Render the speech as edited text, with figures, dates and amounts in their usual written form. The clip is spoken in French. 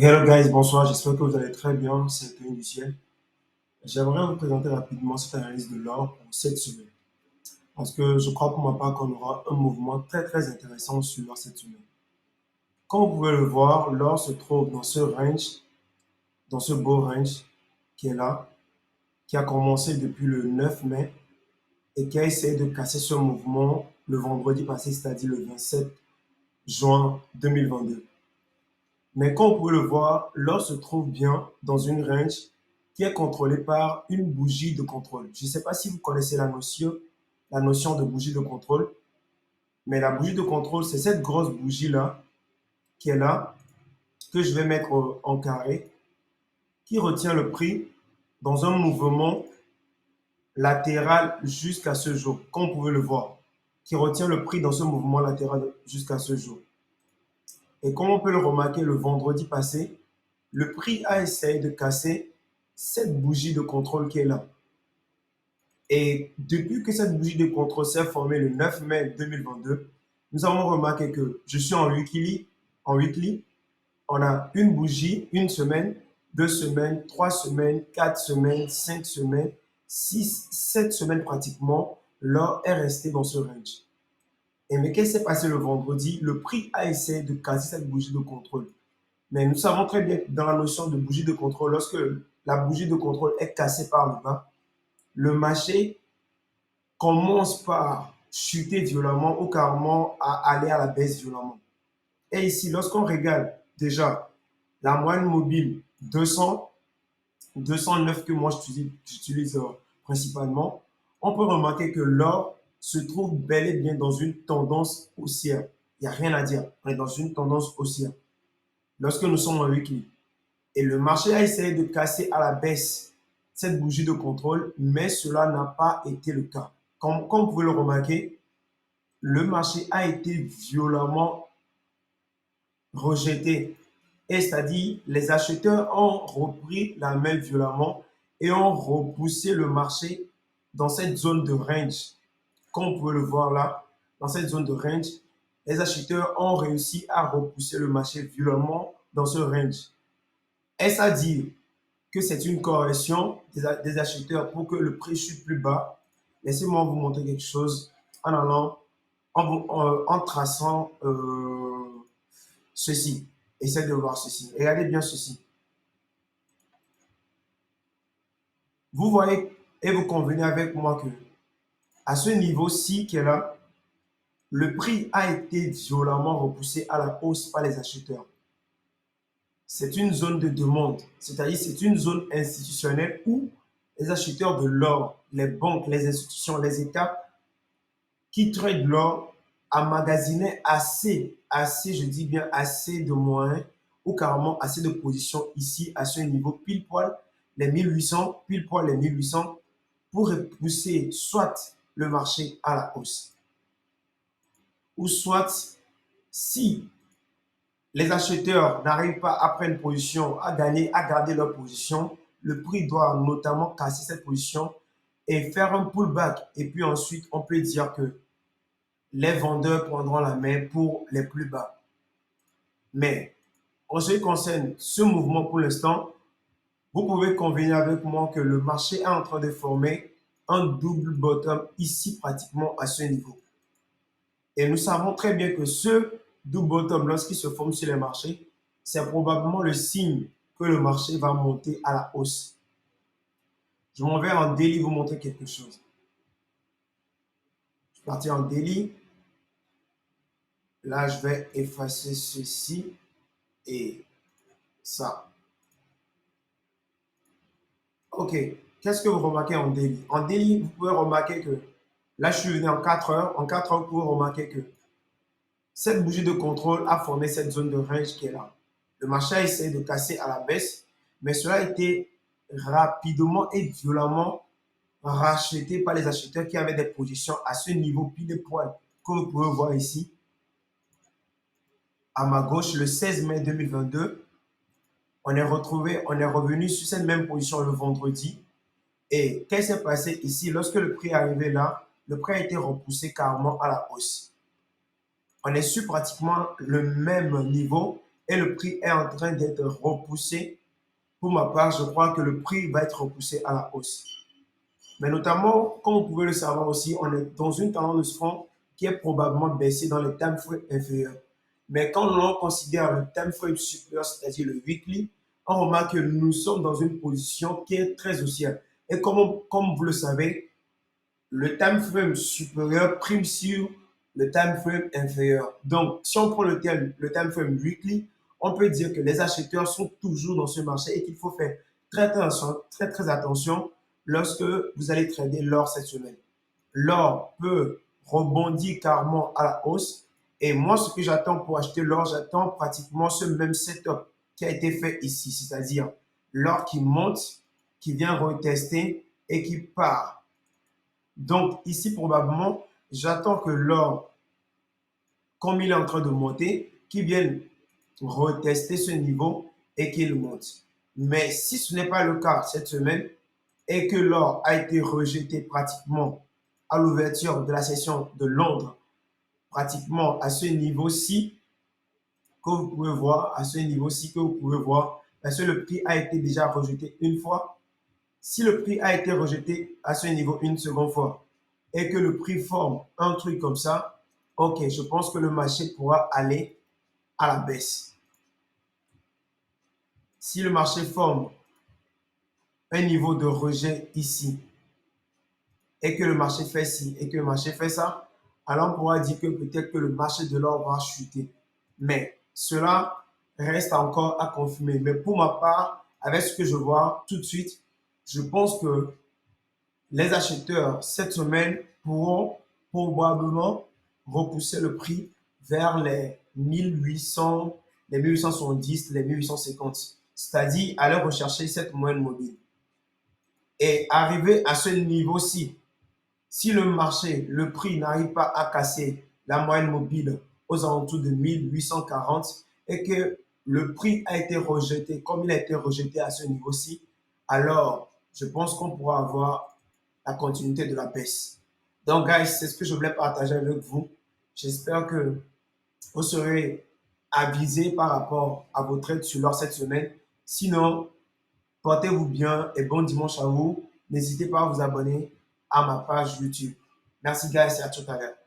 Hello guys, bonsoir, j'espère que vous allez très bien, c'est Tony du ciel. J'aimerais vous présenter rapidement cette analyse de l'or pour cette semaine. Parce que je crois pour ma part qu'on aura un mouvement très intéressant sur l'or cette semaine. Comme vous pouvez le voir, l'or se trouve dans ce range, dans ce beau range qui est là, qui a commencé depuis le 9 mai et qui a essayé de casser ce mouvement le vendredi passé, c'est-à-dire le 27 juin 2022. Mais comme vous pouvez le voir, l'or se trouve bien dans une range qui est contrôlée par une bougie de contrôle. Je ne sais pas si vous connaissez la notion de bougie de contrôle, mais la bougie de contrôle, c'est cette grosse bougie-là qui est là, que je vais mettre en carré, qui retient le prix dans un mouvement latéral jusqu'à ce jour, comme vous pouvez le voir, qui retient le prix dans ce mouvement latéral jusqu'à ce jour. Et comme on peut le remarquer le vendredi passé, le prix a essayé de casser cette bougie de contrôle qui est là. Et depuis que cette bougie de contrôle s'est formée le 9 mai 2022, nous avons remarqué que je suis en weekly, on a une bougie, une semaine, 2 semaines, 3 semaines, 4 semaines, 5 semaines, 6, 7 semaines pratiquement, l'or est resté dans ce range. Et mais qu'est-ce qui s'est passé le vendredi? Le prix a essayé de casser cette bougie de contrôle. Mais nous savons très bien que dans la notion de bougie de contrôle, lorsque la bougie de contrôle est cassée par le bas, le marché commence par chuter violemment ou carrément à aller à la baisse violemment. Et ici, lorsqu'on regarde déjà la moyenne mobile 200, 209 que moi j'utilise principalement, on peut remarquer que l'or se trouve bel et bien dans une tendance haussière. Il n'y a rien à dire, on est dans une tendance haussière. Lorsque nous sommes en weekly. Et le marché a essayé de casser à la baisse cette bougie de contrôle, mais cela n'a pas été le cas. Comme vous pouvez le remarquer, le marché a été violemment rejeté. Et c'est-à-dire, les acheteurs ont repris la main violemment et ont repoussé le marché dans cette zone de range. Comme vous pouvez le voir là, dans cette zone de range, les acheteurs ont réussi à repousser le marché violemment dans ce range. Est-ce à dire que c'est une correction des acheteurs pour que le prix chute plus bas? Laissez-moi vous montrer quelque chose en allant, en traçant ceci. Essayez de voir ceci. Regardez bien ceci. Vous voyez et vous convenez avec moi que à ce niveau-ci qui est là, le prix a été violemment repoussé à la hausse par les acheteurs. C'est une zone de demande, c'est-à-dire c'est une zone institutionnelle où les acheteurs de l'or, les banques, les institutions, les États qui trade l'or emmagasinaient je dis bien assez de moyens ou carrément assez de positions ici à ce niveau, pile poil les 1800, pile poil les 1800 pour repousser soit le marché à la hausse ou soit si les acheteurs n'arrivent pas à prendre position, à gagner, à garder leur position, le prix doit notamment casser cette position et faire un pullback. Et puis ensuite, on peut dire que les vendeurs prendront la main pour les plus bas. Mais en ce qui concerne ce mouvement pour l'instant, vous pouvez convenir avec moi que le marché est en train de former un double bottom ici pratiquement à ce niveau. Et nous savons très bien que ce double bottom, lorsqu'il se forme sur les marchés, c'est probablement le signe que le marché va monter à la hausse. Je m'en vais en daily vous montrer quelque chose. Je suis parti en daily. Là, je vais effacer ceci et ça. Ok, qu'est-ce que vous remarquez en daily? En daily, vous pouvez remarquer que là, je suis venu en 4 heures. En 4 heures, vous pouvez remarquer que cette bougie de contrôle a formé cette zone de range qui est là. Le marché a essayé de casser à la baisse, mais cela a été rapidement et violemment racheté par les acheteurs qui avaient des positions à ce niveau pile poil, comme vous pouvez voir ici, à ma gauche, le 16 mai 2022. On est revenu sur cette même position le vendredi. Et qu'est-ce qui s'est passé ici? Lorsque le prix est arrivé là, le prix a été repoussé carrément à la hausse. On est sur pratiquement le même niveau et le prix est en train d'être repoussé, pour ma part, je crois que le prix va être repoussé à la hausse. Mais notamment, comme vous pouvez le savoir aussi, on est dans une tendance de fond qui est probablement baissée dans les time frames inférieurs. Mais quand l'on considère le time frame supérieur, c'est-à-dire le weekly, on remarque que nous sommes dans une position qui est très haussière. Et comme vous le savez, le time frame supérieur prime sur le time frame inférieur. Donc, si on prend le time frame weekly, on peut dire que les acheteurs sont toujours dans ce marché et qu'il faut faire très attention lorsque vous allez trader l'or cette semaine. L'or peut rebondir carrément à la hausse. Et moi, ce que j'attends pour acheter l'or, j'attends pratiquement ce même setup qui a été fait ici, c'est-à-dire l'or qui monte, qui vient retester et qui part. Donc ici, probablement, j'attends que l'or, comme il est en train de monter, qu'il vienne retester ce niveau et qu'il monte. Mais si ce n'est pas le cas cette semaine et que l'or a été rejeté pratiquement à l'ouverture de la session de Londres, pratiquement à ce niveau-ci, que vous pouvez voir, à ce niveau-ci que vous pouvez voir, parce que le prix a été déjà rejeté une fois. Si le prix a été rejeté à ce niveau une seconde fois et que le prix forme un truc comme ça, ok, je pense que le marché pourra aller à la baisse. Si le marché forme un niveau de rejet ici et que le marché fait ci et que le marché fait ça, alors on pourra dire que peut-être que le marché de l'or va chuter. Mais cela reste encore à confirmer. Mais pour ma part, avec ce que je vois tout de suite, je pense que les acheteurs cette semaine pourront probablement repousser le prix vers les 1800, les 1870, les 1850. C'est-à-dire aller rechercher cette moyenne mobile. Et arriver à ce niveau-ci, si le marché, le prix n'arrive pas à casser la moyenne mobile aux alentours de 1840 et que le prix a été rejeté comme il a été rejeté à ce niveau-ci, alors je pense qu'on pourra avoir la continuité de la baisse. Donc, guys, c'est ce que je voulais partager avec vous. J'espère que vous serez avisés par rapport à vos trades sur l'or cette semaine. Sinon, portez-vous bien et bon dimanche à vous. N'hésitez pas à vous abonner à ma page YouTube. Merci, guys, et à tout à l'heure.